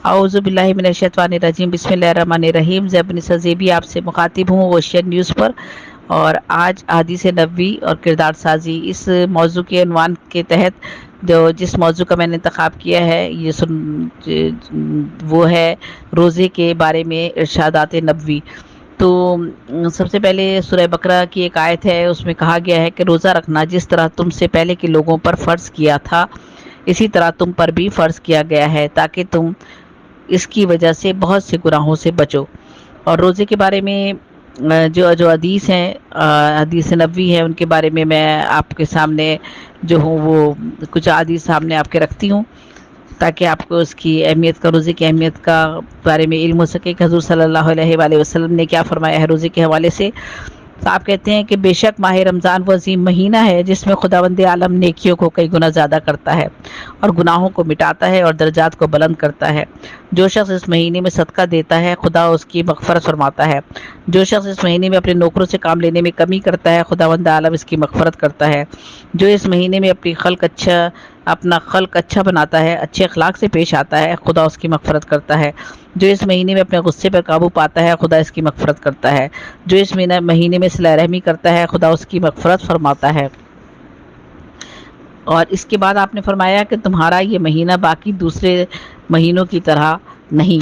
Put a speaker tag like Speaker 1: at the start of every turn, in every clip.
Speaker 1: आऊज़ु बिल्लाहि मिनश्शैतानिर्रजीम बिस्मिल्लाहिर्रहमानिर्रहीम। ज़ैब ज़ेबी आपसे मुखातिब हूँ ओशियन न्यूज़ पर। और आज हदीस नबवी और किरदार साजी इस मौजू के अनवान के तहत जो जिस मौजू का मैंने इंतखाब किया है वो है रोज़े के बारे में इरशादात नबवी। तो सबसे पहले सूरह बकरा की एक आयत है, उसमें कहा गया है कि रोज़ा रखना जिस तरह तुमसे पहले के लोगों पर फ़र्ज़ किया था इसी तरह तुम पर भी फ़र्ज़ किया गया है ताकि तुम इसकी वजह से बहुत से गुनाहों से बचो। और रोज़े के बारे में जो जो हदीस हैं, हदीस नबवी है, उनके बारे में मैं आपके सामने जो हूँ वो कुछ हदीस सामने आपके रखती हूँ ताकि आपको उसकी अहमियत का, रोज़े की अहमियत का बारे में इल्म हो सके कि हज़ूर सल्लल्लाहु अलैहि वसल्लम ने क्या फरमाया है रोज़े के हवाले से। तो आप कहते हैं कि बेशक माह रमज़ान वो अजीम महीना है जिसमें खुदावंद आलम नेकियों को कई गुना ज़्यादा करता है और गुनाहों को मिटाता है और दर्जात को बुलंद करता है। जो शख्स इस महीने में सदका देता है खुदा उसकी मग़फ़रत फरमाता है। जो शख्स इस महीने में अपने नौकरों से काम लेने में कमी करता है खुदावंद आलम इसकी मग़फ़रत करता है। जो इस महीने में अपना खल्क अच्छा बनाता है, अच्छे अखलाक से पेश आता है, खुदा उसकी मग़फ़रत करता है। जो इस महीने में अपने गुस्से पर काबू पाता है खुदा इसकी मग़फ़रत करता है। जो इस महीने में सिला रहमी करता है खुदा उसकी मग़फ़रत फरमाता है। और इसके बाद आपने फरमाया कि तुम्हारा ये महीना बाकी दूसरे महीनों की तरह नहीं।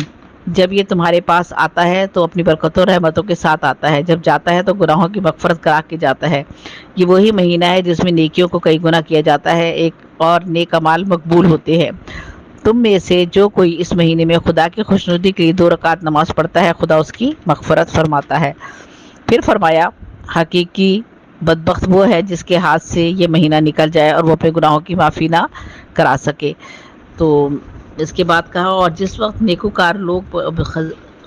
Speaker 1: जब ये तुम्हारे पास आता है तो अपनी बरकतों रहमतों के साथ आता है, जब जाता है तो गुनाहों की मग़फ़रत करा के जाता है। ये वही महीना है जिसमें नेकियों को कई गुना किया जाता है एक और नेक अमाल मकबूल होते हैं। तुम में से जो कोई इस महीने में खुदा की खुशनुदी के लिए 2 रकात नमाज पढ़ता है खुदा उसकी मग़फ़रत फरमाता है। फिर फरमाया हकीकी बदबख्त वो है जिसके हाथ से ये महीना निकल जाए और वो अपने गुनाहों की माफ़ी ना करा सके। तो इसके बाद कहा और जिस वक्त नेकोकार लोग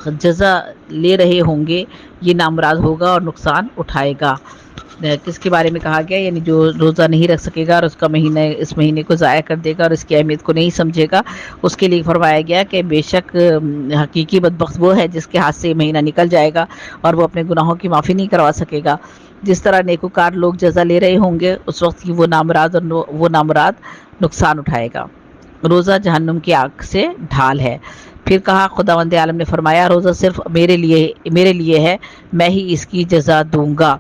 Speaker 1: जज़ा ले रहे होंगे ये नामुराद होगा और नुकसान उठाएगा। किसके बारे में कहा गया, यानी जो रोज़ा नहीं रख सकेगा और उसका इस महीने को ज़ाया कर देगा और इसकी अहमियत को नहीं समझेगा, उसके लिए फरमाया गया कि बेशक हकीकी बदबख्त वो है जिसके हाथ से ये महीना निकल जाएगा और वो अपने गुनाहों की माफ़ी नहीं करवा सकेगा। जिस तरह नेकोकार लोग जज़ा ले रहे होंगे उस वक्त की वो नामुराद नुकसान उठाएगा। रोज़ा जहन्नुम की आग से ढाल है। फिर कहा खुदावंद आलम ने फरमाया रोज़ा सिर्फ मेरे लिए है, मैं ही इसकी जज़ा दूंगा।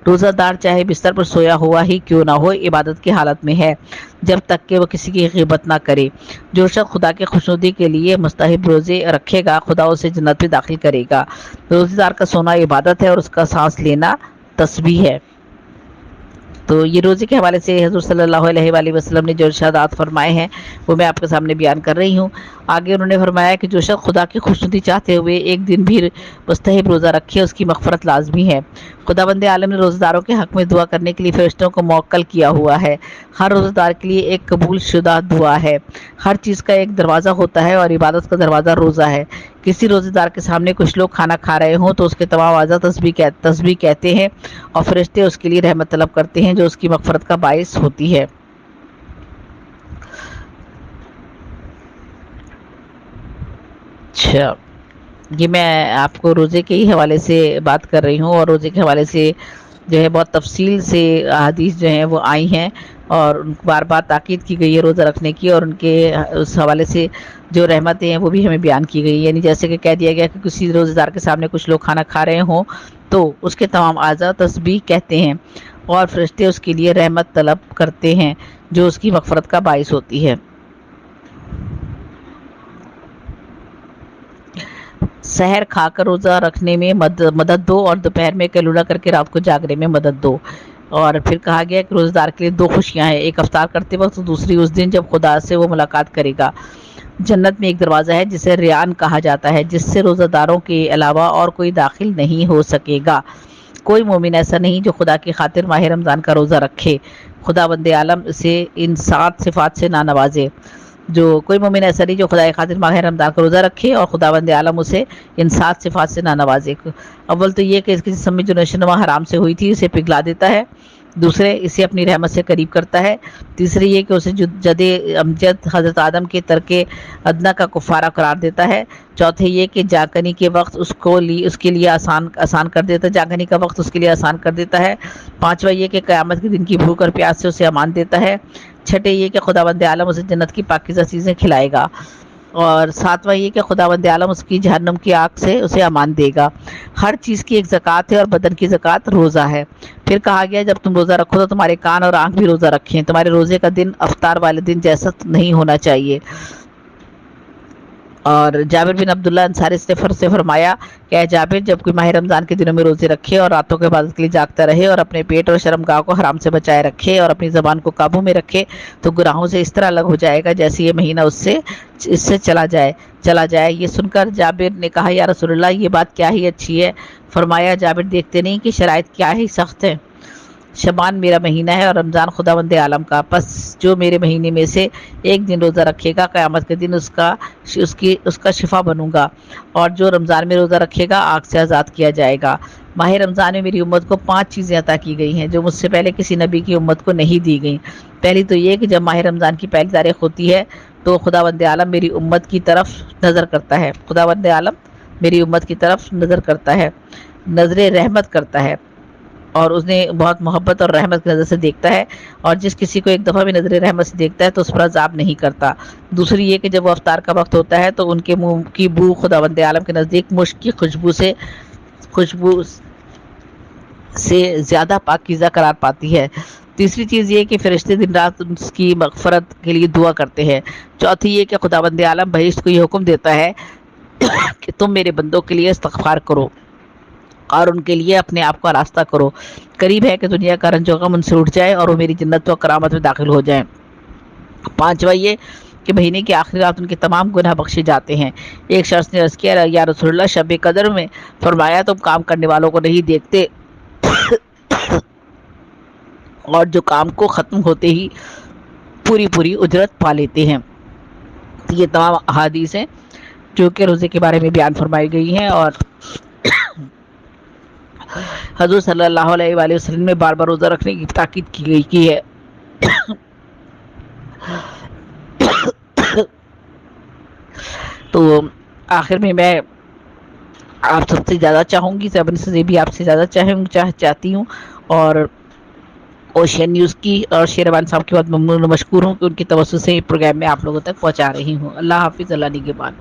Speaker 1: रोज़ादार चाहे बिस्तर पर सोया हुआ ही क्यों ना हो इबादत की हालत में है जब तक कि वह किसी की ग़ीबत ना करे। जो शख्स खुदा के खुशनुदी के लिए मुस्तहिब रोज़े रखेगा खुदा उसे जन्नत में दाखिल करेगा। रोज़ेदार का सोना इबादत है और उसका सांस लेना तस्बीह है। तो ये रोज़े के हवाले से हज़रत सल्लल्लाहु अलैहि वसल्लम ने जो इरशादात फरमाए हैं वो मैं आपके सामने बयान कर रही हूँ। आगे उन्होंने फरमाया कि जो शख्स खुदा की खुशनुदी चाहते हुए एक दिन भी मुस्तहिब रोज़ा रखे उसकी मग़फ़रत लाजमी है। खुदावंद आलम ने रोज़ेदारों के हक़ में दुआ करने के लिए फ़रिश्तों को मौक्कल किया हुआ है। हर रोज़ेदार के लिए एक कबूल शुदा दुआ है। हर चीज़ का एक दरवाज़ा होता है और इबादत का दरवाज़ा रोज़ा है। किसी रोज़ेदार के सामने कुछ लोग खाना खा रहे हों तो उसके तमाम आज़ा तस्बीह कहते हैं और फ़रिश्ते उसके लिए रहमत तलब करते हैं जो उसकी मग़फ़रत का बाइस होती है। अच्छा, ये मैं आपको रोज़े के ही हवाले से बात कर रही हूँ और रोज़े के हवाले से जो है बहुत तफसील से हदीस जो हैं वो आई हैं और उनको बार बार ताकीद की गई है रोज़ा रखने की और उनके उस हवाले से जो रहमतें हैं वो भी हमें बयान की गई। यानी जैसे कि कह दिया गया कि किसी रोज़ेदार के सामने कुछ लोग खाना खा रहे हों तो उसके तमाम आज़ा तस्बीह कहते हैं और फ़रिश्ते उसके लिए रहमत तलब करते हैं जो उसकी मग़फ़रत का बाइस होती है। सहर खाकर रोज़ा रखने में मदद दो और दोपहर में कैलूला करके रात को जागने में मदद दो। और फिर कहा गया कि रोज़ेदार के लिए 2 खुशियाँ हैं, एक अफ्तार करते वक्त, दूसरी उस दिन जब खुदा से वो मुलाकात करेगा। जन्नत में एक दरवाज़ा है जिसे रियान कहा जाता है जिससे रोज़ादारों के अलावा और कोई दाखिल नहीं हो सकेगा। कोई मोमिन ऐसा नहीं जो खुदा की खातिर माह रमज़ान का रोज़ा रखे, खुदावंद आलम इसे इन 7 सिफात से ना नवाजे। जो कोई मोमिन ऐसा नहीं जो खुदा की खातिर माह रमज़ान का रोज़ा रखे और खुदावंद आलम उसे इन 7 सिफात से ना नवाजे। अव्वल तो ये कि इसके जिस्म में जो नशोनुमा हराम से हुई थी उसे पिघला देता है। दूसरे, इसे अपनी रहमत से करीब करता है। तीसरे ये कि उसे जदे अमजद हज़रत आदम के तरके अदना का कुफारा करार देता है। चौथे ये कि जागनी के वक्त उसके लिए आसान कर देता है, जागनी का वक्त उसके लिए आसान कर देता है। पाँचवा ये कि क़यामत के दिन की भूख और प्यास से उसे अमान देता है। छठे ये कि खुदावंद आलम उसे जन्नत की पाकीज़ा चीज़ें खिलाएगा। اور ساتواں یہ کہ خداوند عالم اس کی جہنم کی آگ سے اسے امان دے گا۔ ہر چیز کی ایک زکوٰۃ ہے اور بدن کی زکوٰۃ روزہ ہے۔ پھر کہا گیا جب تم روزہ رکھو تو تمہارے کان اور آنکھ بھی روزہ رکھیں، تمہارے روزے کا دن افطار والے دن جیسا نہیں ہونا چاہیے۔ اور جابر بن عبداللہ انصاری سے فرمایا کہ اے جابر، جب کوئی ماہ رمضان کے دنوں میں روزے رکھے اور راتوں کے عبادت کے لیے جاگتا رہے اور اپنے پیٹ اور شرمگاہ کو حرام سے بچائے رکھے اور اپنی زبان کو قابو میں رکھے تو گناہوں سے اس طرح الگ ہو جائے گا جیسے یہ مہینہ اس سے چلا جائے۔ یہ سن کر جابر نے کہا یا رسول اللہ، یہ بات کیا ہی اچھی ہے۔ فرمایا جابر، دیکھتے نہیں کہ شرائط کیا ہی سخت ہے؟ شبان میرا مہینہ ہے اور رمضان خداوند عالم کا، پس جو میرے مہینے میں سے ایک دن روزہ رکھے گا قیامت کے دن اس کا شفا بنوں گا، اور جو رمضان میں روزہ رکھے گا آگ سے آزاد کیا جائے گا۔ ماہ رمضان میں میری امت کو 5 چیزیں عطا کی گئی ہیں جو مجھ سے پہلے کسی نبی کی امت کو نہیں دی گئیں۔ پہلی تو یہ کہ جب ماہ رمضان کی پہلی تاریخ ہوتی ہے تو خداوند عالم میری امت کی طرف نظر کرتا ہے، خداوند عالم میری امت کی طرف نظر کرتا ہے، نظر رحمت کرتا ہے، اور اسے بہت محبت اور رحمت کی نظر سے دیکھتا ہے، اور جس کسی کو ایک دفعہ بھی نظر رحمت سے دیکھتا ہے تو اس پر عذاب نہیں کرتا۔ دوسری یہ کہ جب وہ افطار کا وقت ہوتا ہے تو ان کے منہ کی بو خداوند عالم کے نزدیک مشک کی خوشبو سے زیادہ پاکیزہ قرار پاتی ہے۔ تیسری چیز یہ کہ فرشتے دن رات اس کی مغفرت کے لیے دعا کرتے ہیں۔ چوتھی یہ کہ خداوند عالم بہشت کو یہ حکم دیتا ہے کہ تم میرے بندوں کے لیے استغفار کرو اور ان کے لیے اپنے آپ کا راستہ کرو، قریب ہے کہ دنیا کا رنج و غم ان سے اٹھ جائے اور وہ میری جنت و کرامت میں داخل ہو جائیں۔ پانچواں یہ کہ مہینے کی آخری رات ان کے تمام گناہ بخشے جاتے ہیں۔ ایک شخص نے عرض کیا یا رسول اللہ، شب قدر میں؟ فرمایا تم کام کرنے والوں کو نہیں دیکھتے اور جو کام کو ختم ہوتے ہی پوری اجرت پا لیتے ہیں۔ یہ تمام احادیث ہیں جو کہ روزے کے بارے میں بیان فرمائی گئی ہیں، اور حضور صلی اللہ علیہ وآلہ وسلم نے بار بار روزہ رکھنے کی تاکید کی ہے۔ تو آخر میں آپ سب سے زیادہ چاہوں گی، سب سے بھی آپ سے زیادہ چاہتی ہوں، اور اوشین نیوز کی اور شیروان صاحب کی بہت ممنون و مشکور ہوں کہ ان کی توسط سے یہ پروگرام میں آپ لوگوں تک پہنچا رہی ہوں۔ اللہ حافظ، اللہ نگہبان۔